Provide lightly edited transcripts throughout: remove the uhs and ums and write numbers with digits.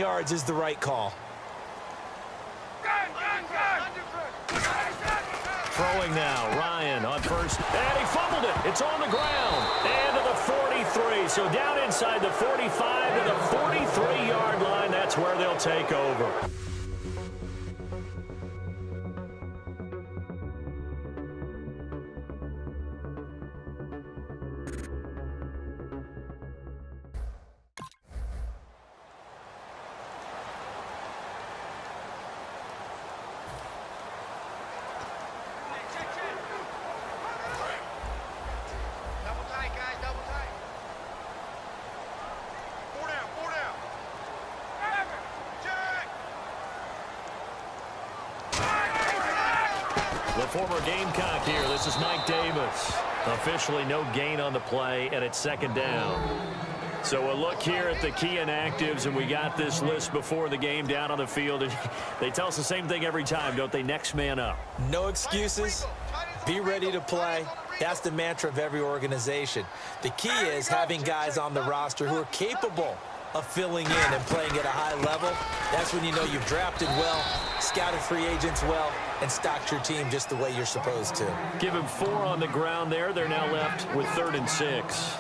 yards is the right call. Throwing now, Ryan on first, and he fumbled it. It's on the ground, and to the 43. So down inside the 45 to the 43-yard line. That's where they'll take over. The former Gamecock here. This is Mike Davis. Officially no gain on the play, and it's second down. So we'll look here at the key inactives, and we got this list before the game down on the field. They tell us the same thing every time, don't they? Next man up. No excuses. Be ready to play. That's the mantra of every organization. The key is having guys on the roster who are capable of filling in and playing at a high level. That's when you know you've drafted well, scouted free agents well, and stocked your team just the way you're supposed to. Give him 4 on the ground there. They're now left with 3rd and 6.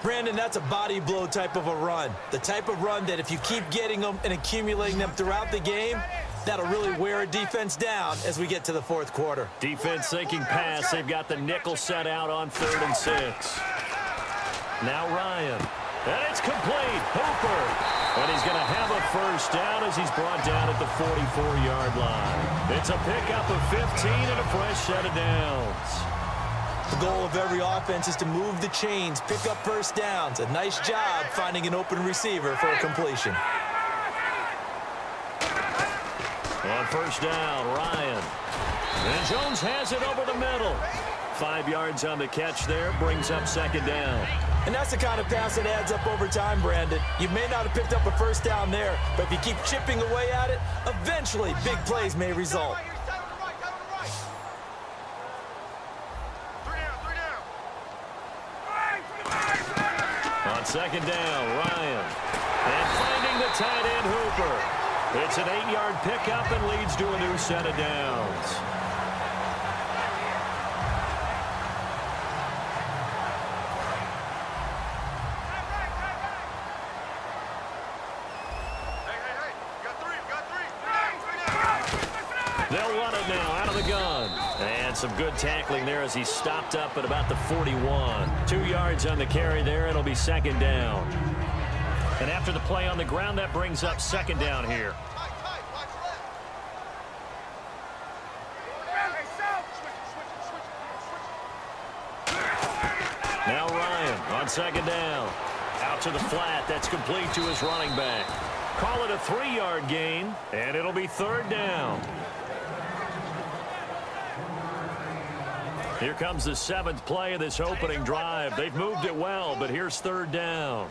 Brandon, that's a body blow type of a run. The type of run that if you keep getting them and accumulating them throughout the game, that'll really wear a defense down as we get to the 4th quarter. Defense thinking pass. They've got the nickel set out on 3rd and 6. Now Ryan. And it's complete. Hooper. And he's going to have a first down as he's brought down at the 44-yard line. It's a pickup of 15 and a fresh set of downs. The goal of every offense is to move the chains, pick up first downs. A nice job finding an open receiver for a completion. On first down, Ryan. And Jones has it over the middle. 5 yards on the catch there, brings up second down. And that's the kind of pass that adds up over time, Brandon. You may not have picked up a first down there, but if you keep chipping away at it, eventually big plays may result. On second down, Ryan. And finding the tight end, Hooper. It's an 8-yard pickup and leads to a new set of downs. They'll run it now out of the gun. And some good tackling there as he stopped up at about the 41. 2 yards on the carry there. It'll be second down. And after the play on the ground, that brings up second down here. Now Ryan on second down. Out to the flat. That's complete to his running back. Call it a 3-yard gain, and it'll be third down. Here comes the 7th play of this opening drive. They've moved it well, but here's third down.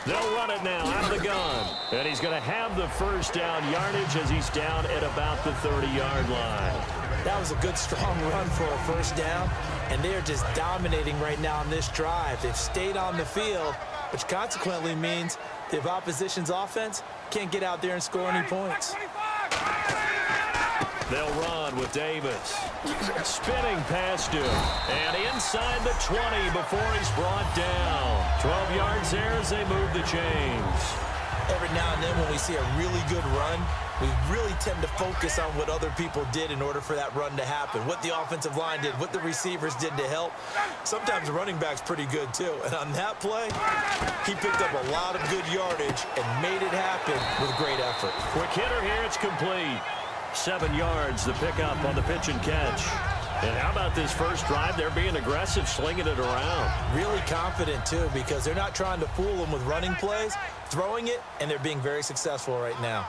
They'll run it now out of the gun. And he's going to have the first down yardage as he's down at about the 30-yard line. That was a good, strong run for a first down, and they're just dominating right now on this drive. They've stayed on the field, which consequently means the opposition's offense can't get out there and score any points. They'll run with Davis. Spinning past him. And inside the 20 before he's brought down. 12 yards there as they move the chains. Every now and then when we see a really good run, we really tend to focus on what other people did in order for that run to happen. What the offensive line did, what the receivers did to help. Sometimes the running back's pretty good too. And on that play, he picked up a lot of good yardage and made it happen with great effort. Quick hitter here, it's complete. 7 yards, the pickup on the pitch and catch. And how about this first drive? They're being aggressive, slinging it around. Really confident, too, because they're not trying to fool them with running plays, throwing it, and they're being very successful right now.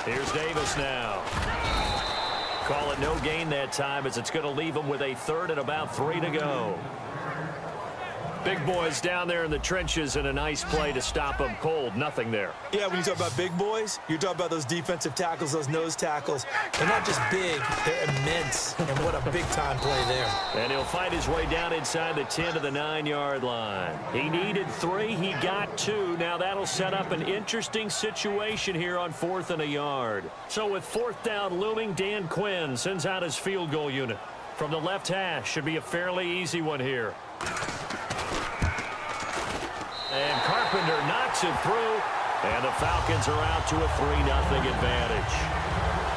Here's Davis now. Call it no gain that time as it's going to leave them with a third and about 3 to go. Big boys down there in the trenches, and a nice play to stop them cold. Nothing there. Yeah, when you talk about big boys, you're talking about those defensive tackles, those nose tackles. They're not just big, they're immense. And what a big-time play there. And he'll fight his way down inside the 10 to the 9-yard line. He needed 3. He got 2. Now that'll set up an interesting situation here on 4th and a yard. So with 4th down looming, Dan Quinn sends out his field goal unit. From the left hash, should be a fairly easy one here. And Carpenter knocks it through, and the Falcons are out to a 3-0 advantage.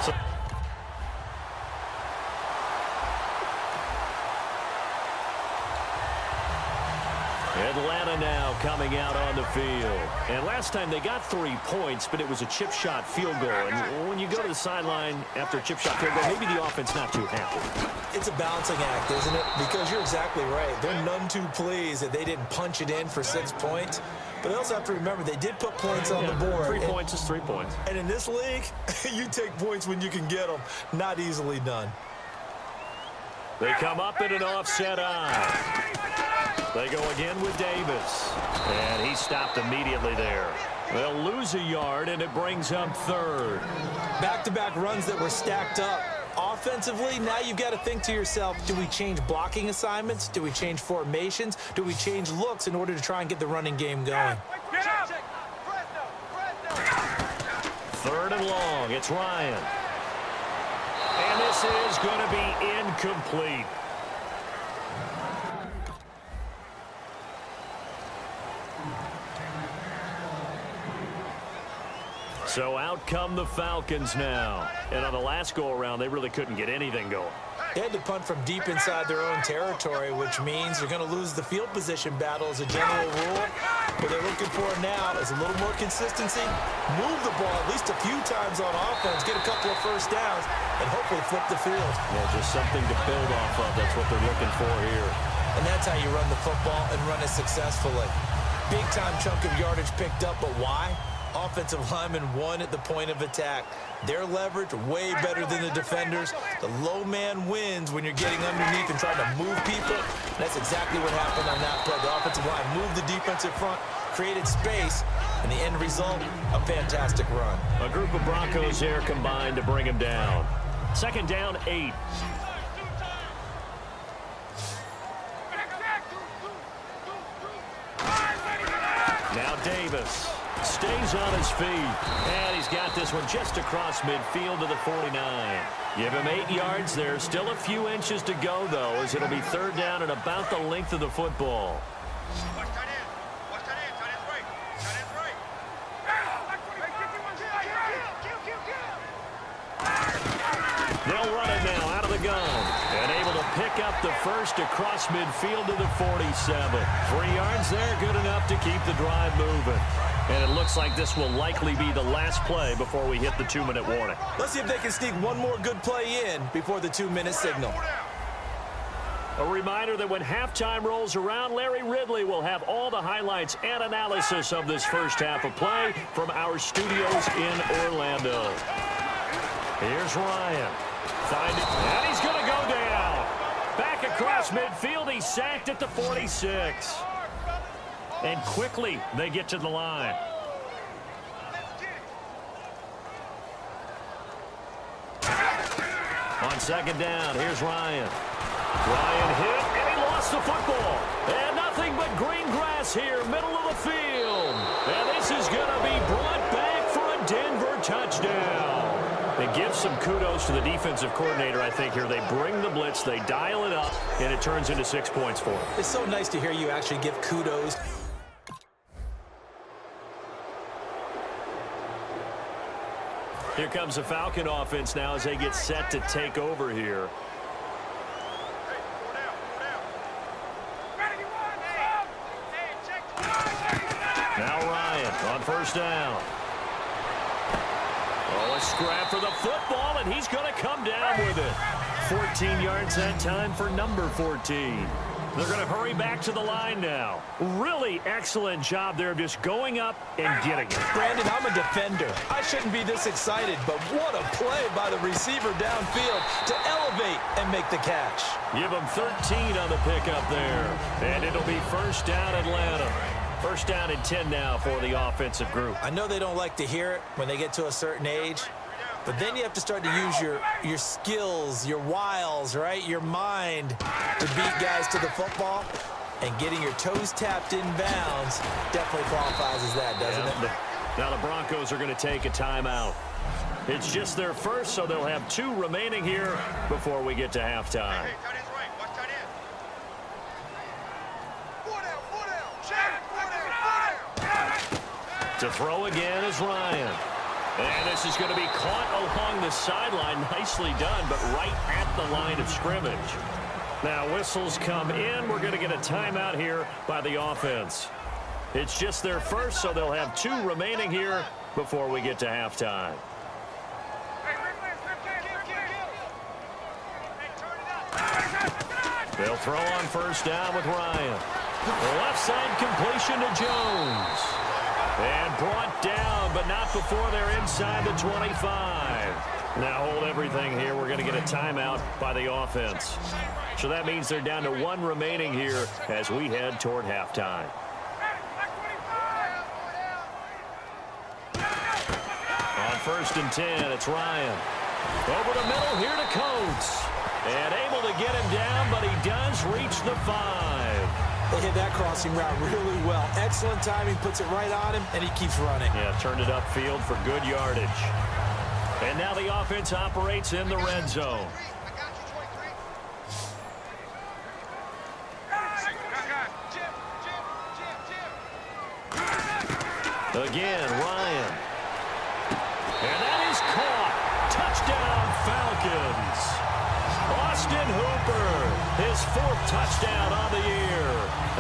So Atlanta now coming out on the field. And last time they got 3 points, but it was a chip shot field goal. And when you go to the sideline after a chip shot field goal, maybe the offense not too happy. It's a balancing act, isn't it? Because you're exactly right. They're none too pleased that they didn't punch it in for 6 points. But they also have to remember they did put points on the board. 3 points is 3 points. And in this league, you take points when you can get them. Not easily done. They come up in an offset eye. They go again with Davis. And he stopped immediately there. They'll lose a yard, and it brings up 3rd. Back-to-back runs that were stacked up. Offensively, now you've got to think to yourself, do we change blocking assignments? Do we change formations? Do we change looks in order to try and get the running game going? 3rd and long. It's Ryan. And this is going to be incomplete. So out come the Falcons now. And on the last go-around, they really couldn't get anything going. They had to punt from deep inside their own territory, which means they're going to lose the field position battle as a general rule. What they're looking for now is a little more consistency, move the ball at least a few times on offense, get a couple of first downs, and hopefully flip the field. Yeah, just something to build off of. That's what they're looking for here. And that's how you run the football and run it successfully. Big-time chunk of yardage picked up, but why? Offensive linemen won at the point of attack. Their leverage way better than the defenders. The low man wins when you're getting underneath and trying to move people. That's exactly what happened on that play. The offensive line moved the defensive front, created space, and the end result, a fantastic run. A group of Broncos here combined to bring him down. 2nd down, 8. Now Davis stays on his feet, and he's got this one just across midfield to the 49. Give him 8 yards there. Still a few inches to go, though, as it'll be 3rd down and about the length of the football. They'll run it now out of the gun, and able to pick up the first across midfield to the 47. 3 yards there, good enough to keep the drive moving. And it looks like this will likely be the last play before we hit the 2-minute warning. Let's see if they can sneak one more good play in before the 2-minute signal. A reminder that when halftime rolls around, Larry Ridley will have all the highlights and analysis of this first half of play from our studios in Orlando. Here's Ryan. And he's going to go down. Back across midfield, he's sacked at the 46. And quickly, they get to the line. On 2nd down, here's Ryan. Ryan hit, and he lost the football. And nothing but green grass here, middle of the field. And this is going to be brought back for a Denver touchdown. They give some kudos to the defensive coordinator, I think, here. They bring the blitz, they dial it up, and it turns into 6 points for them. It's so nice to hear you actually give kudos. Here comes the Falcon offense now as they get set to take over here. Now Ryan on 1st down. Oh, a scrap for the football, and he's going to come down with it. 14 yards that time for number 14. They're going to hurry back to the line now. Really excellent job there of just going up and getting it. Brandon, I'm a defender. I shouldn't be this excited, but what a play by the receiver downfield to elevate and make the catch. Give them 13 on the pickup there. And it'll be first down Atlanta. First down and 10 now for the offensive group. I know they don't like to hear it when they get to a certain age, but then you have to start to use your skills, your wiles, right? Your mind to beat guys to the football. And getting your toes tapped in bounds definitely qualifies as that, doesn't it? Now the Broncos are going to take a timeout. It's just their first, so they'll have 2 remaining here before we get to halftime. To throw again is Ryan. And this is going to be caught along the sideline. Nicely done, but right at the line of scrimmage. Now whistles come in. We're going to get a timeout here by the offense. It's just their first, so they'll have 2 remaining here before we get to halftime. They'll throw on first down with Ryan. Left side completion to Jones. And brought down, but not before they're inside the 25. Now hold everything here. We're going to get a timeout by the offense. So that means they're down to 1 remaining here as we head toward halftime. On first and 10, it's Ryan. Over the middle here to Coates. And able to get him down, but he does reach the 5. They hit that crossing route really well. Excellent timing, puts it right on him, and he keeps running. Yeah, turned it upfield for good yardage. And now the offense operates in the red zone. Again, Ryan. And that is caught. Touchdown, Falcons. Austin Hooper, his 4th touchdown on the year.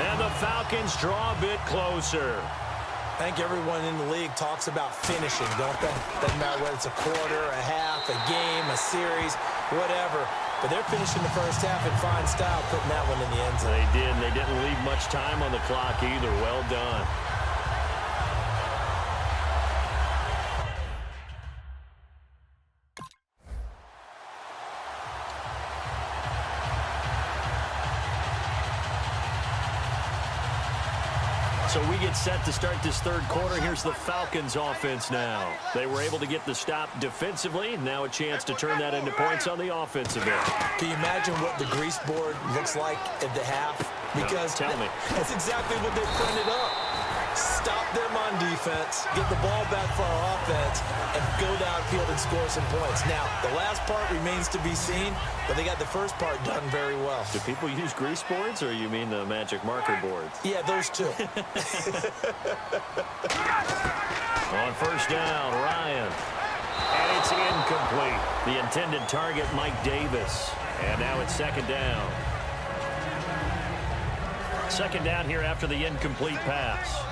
And the Falcons draw a bit closer. I think everyone in the league talks about finishing, don't they? Doesn't matter whether it's a quarter, a half, a game, a series, whatever. But they're finishing the first half in fine style, putting that one in the end zone. They did, and they didn't leave much time on the clock either. Well done. So we get set to start this 3rd quarter. Here's the Falcons offense now. They were able to get the stop defensively. Now a chance to turn that into points on the offensive end. Can you imagine what the grease board looks like at the half? Because no, tell me. That's exactly what they printed up. Stop them on defense, get the ball back for our offense, and go downfield and score some points. Now, the last part remains to be seen, but they got the first part done very well. Do people use grease boards, or you mean the magic marker boards? Yeah, those two. On first down, Ryan. And it's incomplete. The intended target, Mike Davis. And now it's 2nd down. 2nd down here after the incomplete pass.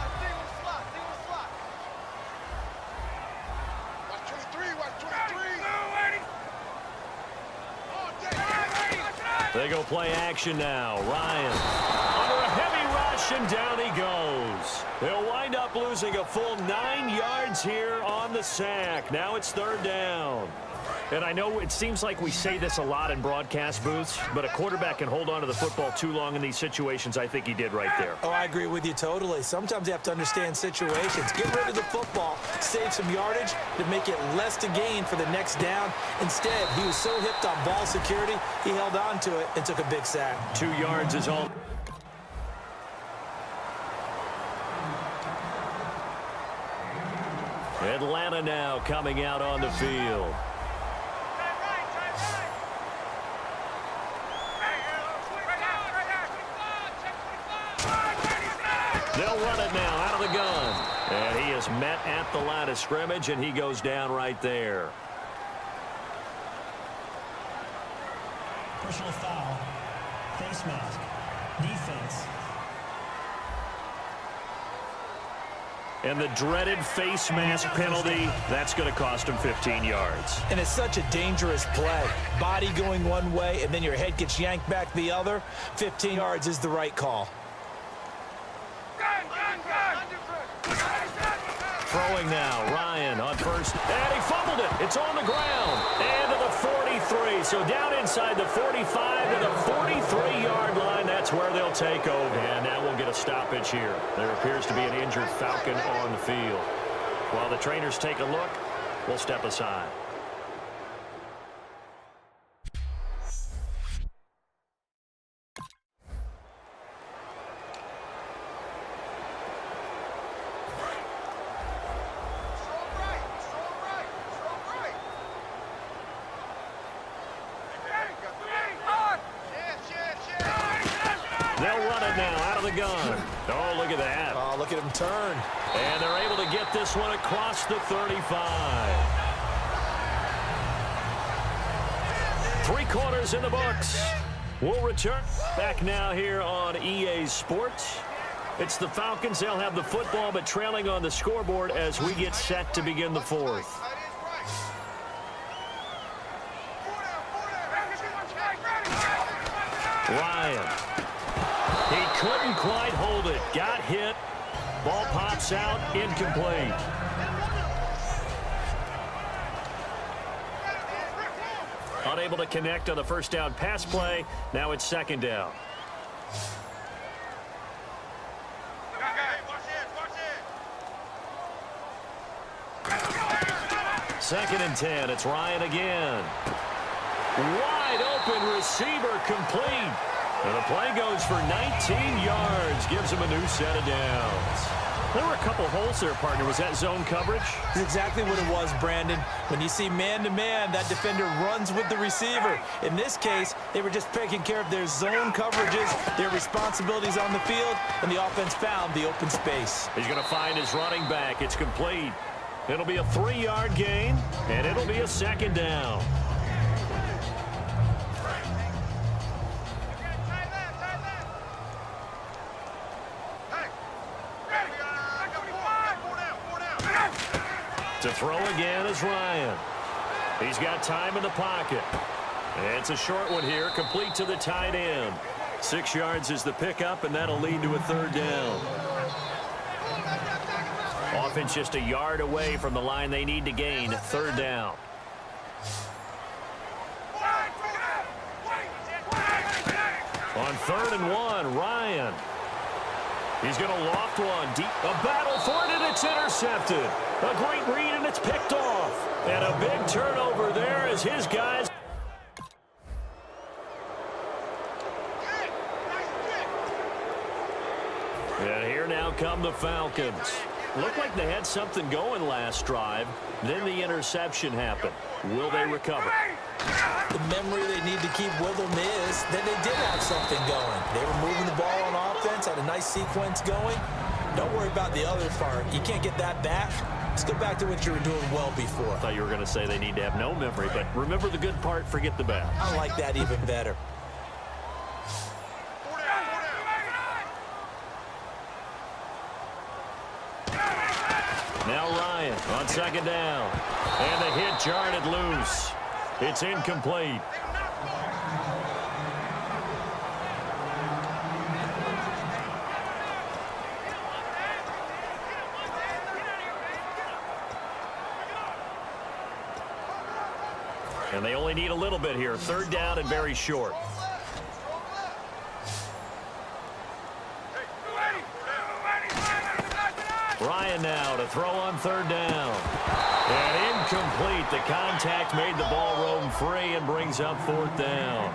They go play action now. Ryan under a heavy rush, and down he goes. They'll wind up losing a full 9 yards here on the sack. Now it's 3rd down. And I know it seems like we say this a lot in broadcast booths, but a quarterback can hold on to the football too long in these situations. I think he did right there. Oh, I agree with you totally. Sometimes you have to understand situations. Get rid of the football, save some yardage to make it less to gain for the next down. Instead, he was so hipped on ball security, he held on to it and took a big sack. 2 yards is all. Atlanta now coming out on the field. They'll run it now out of the gun. And he is met at the line of scrimmage, and he goes down right there. Personal foul. Face mask. Defense. And the dreaded face mask penalty, that's going to cost him 15 yards. And it's such a dangerous play. Body going one way, and then your head gets yanked back the other. 15 yards is the right call. Throwing now, Ryan on first, and he fumbled it. It's on the ground, and to the 43. So down inside the 45 to the 43-yard line. That's where they'll take over. And now we'll get a stoppage here. There appears to be an injured Falcon on the field. While the trainers take a look, we'll step aside. Gun. Oh, look at that. Oh, look at him turn. And they're able to get this one across the 35. 3 quarters in the books. We'll return back now here on EA Sports. It's the Falcons. They'll have the football, but trailing on the scoreboard as we get set to begin the 4th. Ryan. He couldn't quite hold it. Got hit. Ball pops out. Incomplete. Unable to connect on the first down pass play. Now it's 2nd down. Second and 10. It's Ryan again. Wide open receiver complete. And the play goes for 19 yards. Gives him a new set of downs. There were a couple holes there, partner. Was that zone coverage? That's exactly what it was, Brandon. When you see man-to-man, that defender runs with the receiver. In this case, they were just taking care of their zone coverages, their responsibilities on the field, and the offense found the open space. He's going to find his running back. It's complete. It'll be a 3-yard gain, and it'll be a 2nd down. To throw again is Ryan. He's got time in the pocket. It's a short one here, complete to the tight end. 6 yards is the pickup, and that'll lead to a 3rd down. Offense just a yard away from the line they need to gain. 3rd down. On 3rd and 1, Ryan. He's going to loft one deep. A battle for it, and it's intercepted. A great read, and it's picked off. And a big turnover there as his guys. And here now come the Falcons. Looked like they had something going last drive. Then the interception happened. Will they recover? The memory they need to keep with them is that they did have something going. They were moving the ball on offense, had a nice sequence going. Don't worry about the other part. You can't get that back. Let's go back to what you were doing well before. I thought you were going to say they need to have no memory, but remember the good part, forget the bad. I like that even better. Now Ryan on 2nd down. And the hit jarred it loose. It's incomplete. And they only need a little bit here. 3rd down and very short. Ryan now to throw on 3rd down. And incomplete. The contact made the ball roam free and brings up 4th down.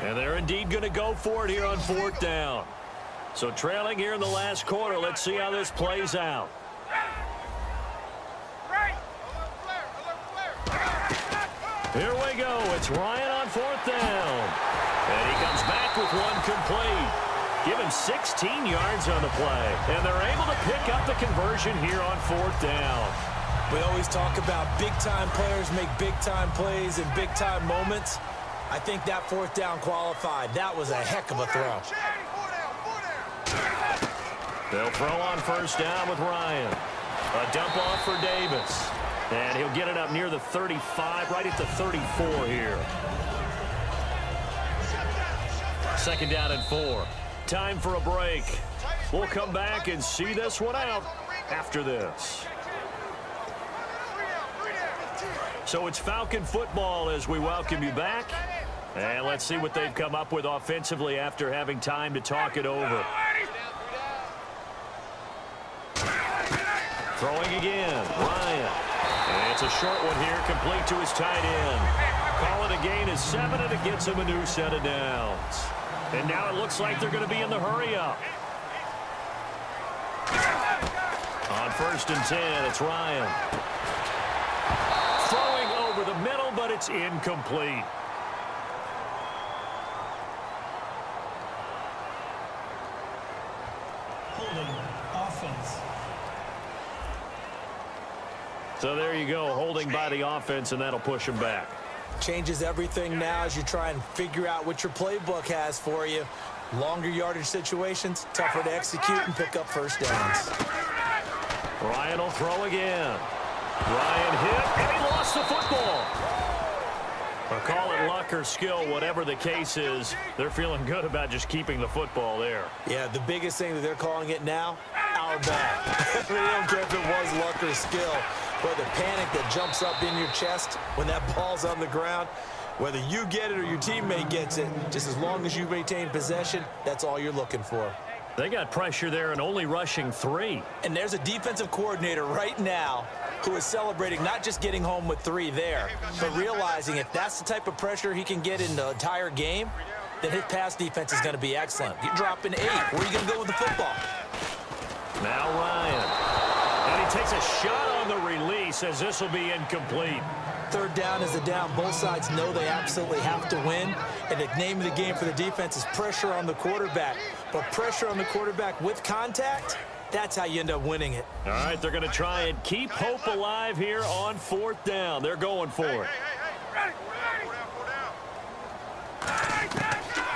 And they're indeed going to go for it here on 4th down. So trailing here in the last quarter. Let's see how this plays out. Here we go. It's Ryan on 4th down. And he comes back with one complete. Give him 16 yards on the play. And they're able to pick up the conversion here on 4th down. We always talk about big-time players make big-time plays in big-time moments. I think that fourth down qualified. That was a heck of a throw. They'll throw on first down with Ryan. A dump off for Davis. And he'll get it up near the 35, right at the 34 here. Second down and 4. Time for a break. We'll come back and see this one out after this. So it's Falcon football as we welcome you back. And let's see what they've come up with offensively after having time to talk it over. Throwing again, Ryan. And it's a short one here, complete to his tight end. Call it a gain of 7, and it gets him a new set of downs. And now it looks like they're going to be in the hurry-up. On first and 10, it's Ryan. Throwing over the middle, but it's incomplete. Holding offense. So there you go, holding by the offense, and that'll push him back. Changes everything now as you try and figure out what your playbook has for you. Longer yardage situations, tougher to execute and pick up first downs. Ryan will throw again. Ryan hit, and he lost the football. Or call it luck or skill, whatever the case is, they're feeling good about just keeping the football there. Yeah, the biggest thing that they're calling it now, our bad. They don't care if it was luck or skill. But the panic that jumps up in your chest when that ball's on the ground, whether you get it or your teammate gets it, just as long as you maintain possession, that's all you're looking for. They got pressure there and only rushing 3. And there's a defensive coordinator right now who is celebrating not just getting home with 3 there, but realizing if that's the type of pressure he can get in the entire game, then his pass defense is going to be excellent. You're dropping 8. Where are you going to go with the football? Now Ryan. And he takes a shot on the release as this will be incomplete. Third down is the down. Both sides know they absolutely have to win. And the name of the game for the defense is pressure on the quarterback. But pressure on the quarterback with contact, that's how you end up winning it. All right, they're going to try and keep hope alive here on fourth down. They're going for it.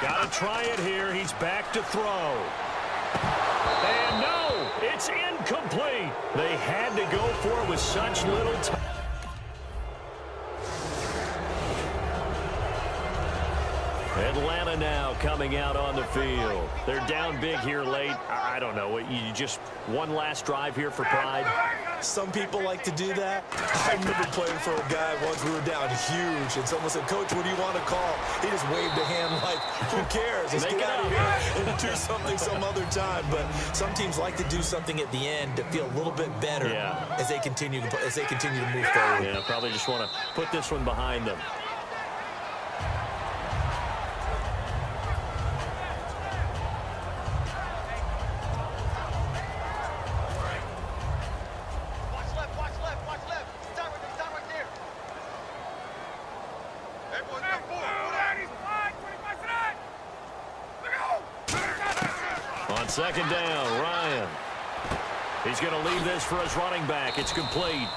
Got to try it here. He's back to throw. And no, it's incomplete. They had to go for it with such little time. Atlanta now coming out on the field. They're down big here late. I don't know. You just one last drive here for pride? Some people like to do that. I remember playing for a guy once. We were down huge, and someone said, "Coach, what do you want to call?" He just waved a hand like, who cares? Let's get out of here and do something some other time. But some teams like to do something at the end to feel a little bit better as they continue to move forward. Yeah, probably just want to put this one behind them. On second down, Ryan. He's going to leave this for his running back. It's complete.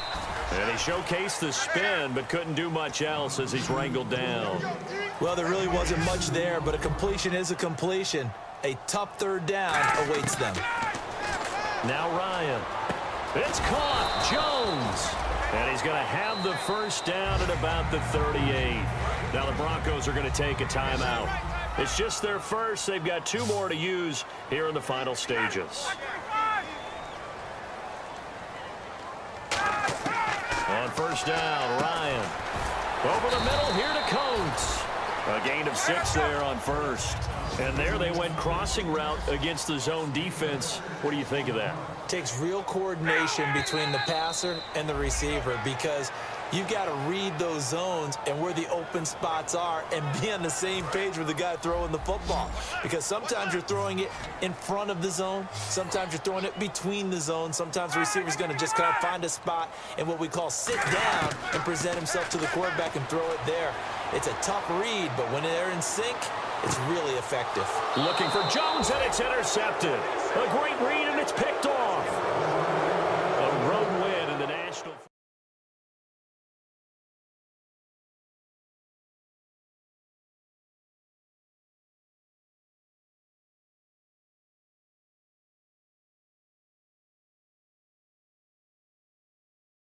And he showcased the spin, but couldn't do much else as he's wrangled down. Well, there really wasn't much there, but a completion is a completion. A tough third down awaits them. Now Ryan. It's caught. Jones. And he's going to have the first down at about the 38. Now the Broncos are going to take a timeout. It's just their first. They've got 2 more to use here in the final stages. On first down, Ryan. Over the middle, here to Coates. A gain of 6 there on first. And there they went crossing route against the zone defense. What do you think of that? Takes real coordination between the passer and the receiver because you've got to read those zones and where the open spots are and be on the same page with the guy throwing the football. Because sometimes you're throwing it in front of the zone. Sometimes you're throwing it between the zones. Sometimes the receiver's going to just kind of find a spot and what we call sit down and present himself to the quarterback and throw it there. It's a tough read, but when they're in sync, it's really effective. Looking for Jones, and it's intercepted. A great read, and it's picked off.